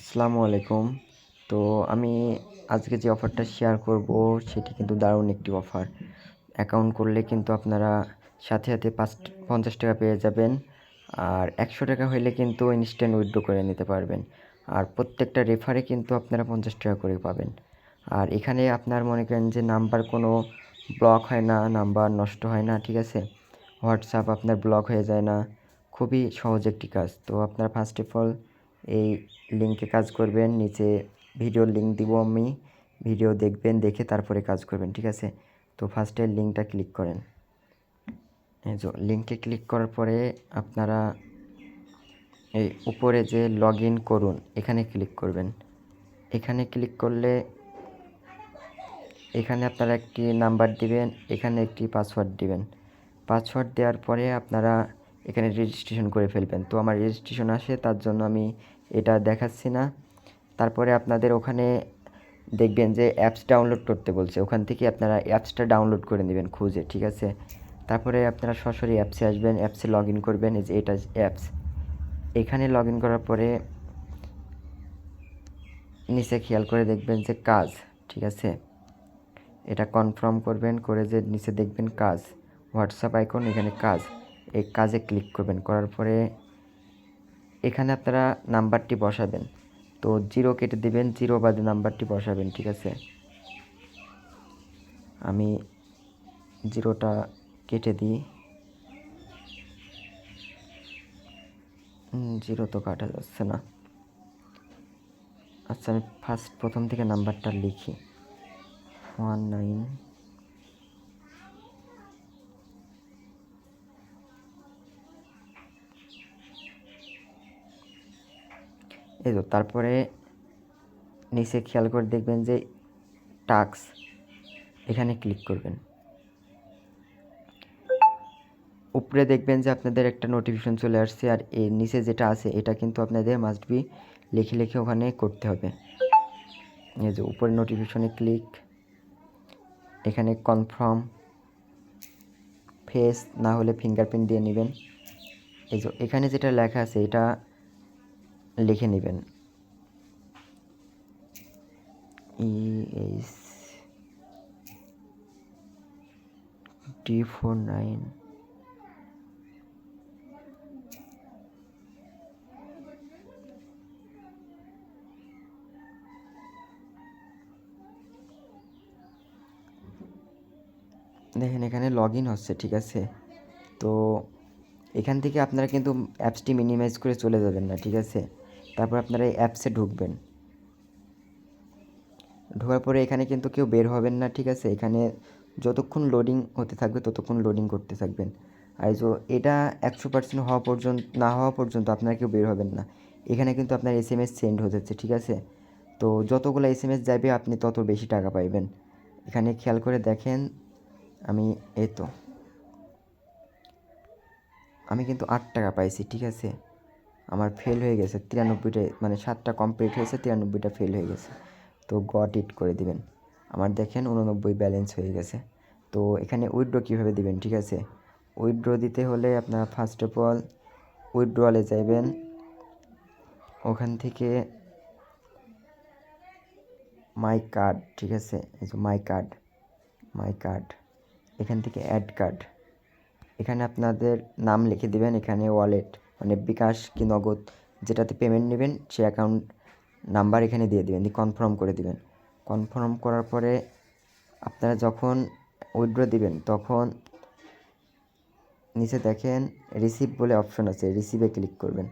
আসসালামু আলাইকুম। তো আমি আজকে যে অফারটা শেয়ার করব সেটি কিন্তু দারুণ একটি অফার। অ্যাকাউন্ট করলে কিন্তু আপনারা সাথে, সাথে 50 টাকা পেয়ে যাবেন। আর 100 টাকা হইলে কিন্তু ইনস্ট্যান্ট উইথড্র করে নিতে পারবেন। আর প্রত্যেকটা রেফারে কিন্তু আপনারা 50 টাকা করে পাবেন। আর এখানে আপনার মনে করেন যে নাম্বার কোনো ব্লক হয় না, নাম্বার নষ্ট হয় না, ঠিক আছে? হোয়াটসঅ্যাপ আপনার ব্লক হয়ে যায় না। খুবই সহজ একটি কাজ। তো আপনারা ফার্স্ট অফ অল এই লিঙ্কে কাজ করবেন। নিচে ভিডিওর লিঙ্ক দিব আমি। ভিডিও দেখবেন, দেখে তারপরে কাজ করবেন, ঠিক আছে? তো ফার্স্টে লিঙ্কটা ক্লিক করেন। এই যে লিঙ্কে ক্লিক করার পরে আপনারা এই উপরে যে লগ ইন করুন এখানে ক্লিক করবেন। এখানে ক্লিক করলে এখানে আপনারা একটি নাম্বার দিবেন, এখানে একটি পাসওয়ার্ড দিবেন। পাসওয়ার্ড দেওয়ার পরে আপনারা এখানে রেজিস্ট্রেশন করে ফেলবেন। তো আমার রেজিস্ট্রেশন আসে, তার জন্য আমি এটা দেখাচ্ছি না। তারপরে আপনাদের ওখানে দেখবেন যে অ্যাপস ডাউনলোড করতে বলছে, ওখান থেকে আপনারা অ্যাপসটা ডাউনলোড করে নেবেন খুঁজে, ঠিক আছে? তারপরে আপনারা সরাসরি অ্যাপসে আসবেন, অ্যাপসে লগ ইন করবেন। এই যে এটা অ্যাপস, এখানে লগ ইন করার পরে নিচে খেয়াল করে দেখবেন যে কাজ, ঠিক আছে? এটা কনফার্ম করবেন, করে যে নিচে দেখবেন কাজ, হোয়াটসঅ্যাপ আইকন, এখানে কাজ, এই কাজে ক্লিক করবেন। করার পরে এখানে আপনারা নাম্বারটি বসাবেন। তো 0 কেটে দিবেন, 0 বাদে নাম্বারটি বসাবেন, ঠিক আছে? আমি 0টা কেটে দিই। 0 তো কাটা যাচ্ছে না। আচ্ছা, আমি প্রথম থেকে নাম্বারটা লিখি। 19 এই তো। তারপরে নিচে খেয়াল করে দেখবেন যে টাস্ক, এখানে ক্লিক করবেন। উপরে দেখবেন যে আপনাদের একটা নোটিফিকেশন চলে আসছে, আর এর নিচে যেটা আছে এটা কিন্তু আপনাদের মাস্ট বি লিখে লিখে ওখানে করতে হবে। এই যে উপরে নোটিফিকেশনে ক্লিক, এখানে কনফার্ম, ফেস না হলে ফিঙ্গারপ্রিন্ট দিয়ে নেবেন। এই যে এখানে যেটা লেখা আছে এটা লিখে নেবেন, EHD49। দেখেন এখানে লগ ইন হচ্ছে, ঠিক আছে? তো এখান থেকে আপনারা কিন্তু অ্যাপসটি মিনিমাইজ করে চলে যাবেন না, ঠিক আছে? তারপর আপনারা এই অ্যাপসে ঢুকবেন। ঢোকার পরে এখানে কিন্তু কেউ বের হবেন না, ঠিক আছে? এখানে যতক্ষণ লোডিং হতে থাকবে ততক্ষণ লোডিং করতে থাকবেন। আর এটা 100% না হওয়া পর্যন্ত আপনারা কেউ বের হবেন না। এখানে কিন্তু আপনার SMS সেন্ড হয়ে যাচ্ছে, ঠিক আছে? তো যতগুলো SMS যাবে আপনি তত বেশি টাকা পাইবেন। এখানে খেয়াল করে দেখেন, আমি এই তো আমি কিন্তু 8 টাকা পাইছি, ঠিক আছে? আমার ফেল হয়ে গেছে 93টা, মানে 7টা কমপ্লিট হয়েছে, 93টা ফেল হয়ে গেছে। তো গট ইট করে দিবেন। আমার দেখেন 89 ব্যালেন্স হয়ে গেছে। তো এখানে উইথড্র কীভাবে দিবেন, ঠিক আছে? উইথড্র দিতে হলে আপনারা ফার্স্ট অফ অল উইথড্রলে যাবেন। ওখান থেকে মাই কার্ড, ঠিক আছে? এই যে মাই কার্ড, এখান থেকে অ্যাড কার্ড, এখানে আপনাদের নাম লিখে দিবেন। এখানে ওয়ালেট মানে বিকাশ কি নগদ যেটাতে পেমেন্ট নেবেন সে অ্যাকাউন্ট নাম্বার এখানে দিয়ে দিবেন, দিয়ে কনফার্ম করে দিবেন। কনফার্ম করার পরে আপনারা যখন উইথড্র দিবেন তখন নিচে দেখেন রিসিভ বলে অপশন আছে, রিসিভে ক্লিক করবেন।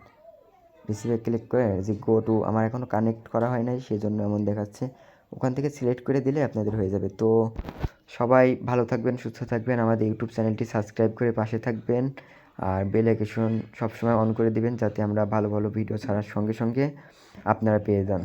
রিসিভে ক্লিক করে যে গো টু, আমার এখনও কানেক্ট করা হয় নাই সেই জন্য এমন দেখাচ্ছে, ওখান থেকে সিলেক্ট করে দিলে আপনাদের হয়ে যাবে। তো সবাই ভালো থাকবেন, সুস্থ থাকবেন, আমাদের ইউটিউব চ্যানেলটি সাবস্ক্রাইব করে পাশে থাকবেন, আর বেল আইকন সবসময় অন করে দিবেন যাতে আমরা ভালো ভালো ভিডিও ছাড়ার সঙ্গে সঙ্গে আপনারা পেয়ে যান।